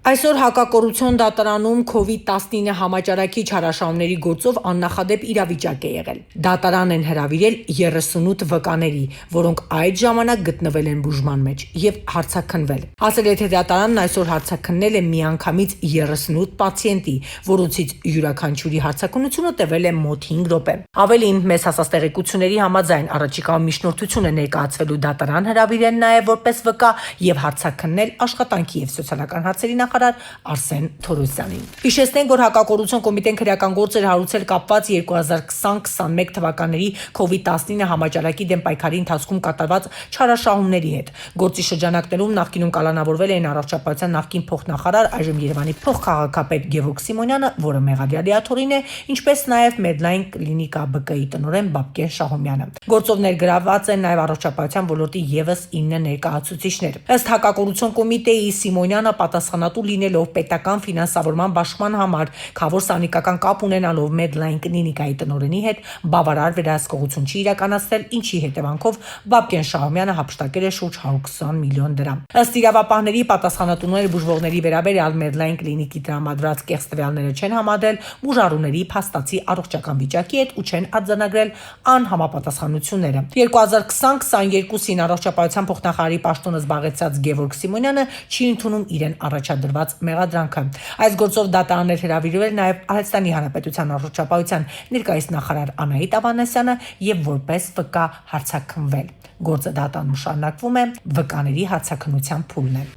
Այսօր հակակոռուպցիոն դատարանում COVID-19 համաճարակի չարաշահումների գործով աննախադեպ իրավիճակ է եղել։ Դատարան են հրավիրել 38 վկաների, որոնք այդ ժամանակ գտնվել են բուժման մեջ եւ հարցաքննվել։ Ասել է, թե դատարանն այսօր հարցաքննել է միանգամից 38 պացիենտի, որոնցից յուրաքանչյուրի հարցաքննությունը տևել է մոտ 5 րոպե։ Ավելին, մեծ հասած տեղեկությունների համաձայն առաջիկա միջնորդություն է ներկայացվելու դատարան հրավիրել նաեւ որպես վկա եւ հարցաքննել աշխատանքի եւ սոցիալական հարցերի նախարար Արսեն Թորոսյանին։ Հիշեցնենք, որ հակակոռուպցիոն կոմիտեն քրեական գործ էր հարուցել կապված 2020-21 թվականների COVID-19 համաճարակի դեմ պայքարի ընթացքում կատարված չարաշահումների հետ։ Գործի շրջանակներում նախկինում կալանավորվել էին առողջապահության նախկին փոխնախարար, այժմ Երևանի փոխքաղաքապետ Գևորգ Սիմոնյանը, որը մեղադրանքի աթոռին է, ինչպես նաև Medline կլինիկա ԲԿ-ի տնօրեն Բաբկեն Շահումյանը։ Գործով ներգրաված են նաև առողջապահության ոլորտի եւս 9 ներկայացուցիչներ։ Ըստ հակակոռուպցիոն կոմիտեի, Սիմոնյանը պատասխանատու լինելով պետական ֆինանսավորման բաշխման համար, քավոր սանիկական կապ ունենալով Medline կլինիկայի տնօրենի հետ բավարար վերահսկողություն չի իրականացրել, ինչի հետևանքով Բաբկեն Շահումյանը հափշտակել է շուրջ 120 միլիոն դրամ։ Ըստ իրավապահների, պատասխանատուները բուժվողների վերաբերյալ Medline կլինիկի տրամադրած կեղծ տվյալները չեն համադրել բուժառուների փաստացի առողջական վիճակի հետ ու չեն արձանագրել անհամապատասխանությունները։ 2020-22-ին առողջապահության փոխնախարարի պաշտոնը զբաղեցրած Գևորգ Սիմոնյանը չի ընդունում իրեն առաջադրված մեղադրանքը։ Այս գործով դատարան էր հրավիրվել նաև Հայաստանի Հանրապետության առողջապահության ներկայիս նախարար Անահիտ Ավանեսյանը եւ որպես վկա հարցաքննվել։ Գործը դատարանում շարունակվում է, վկաների հարցաքննության փուլն է։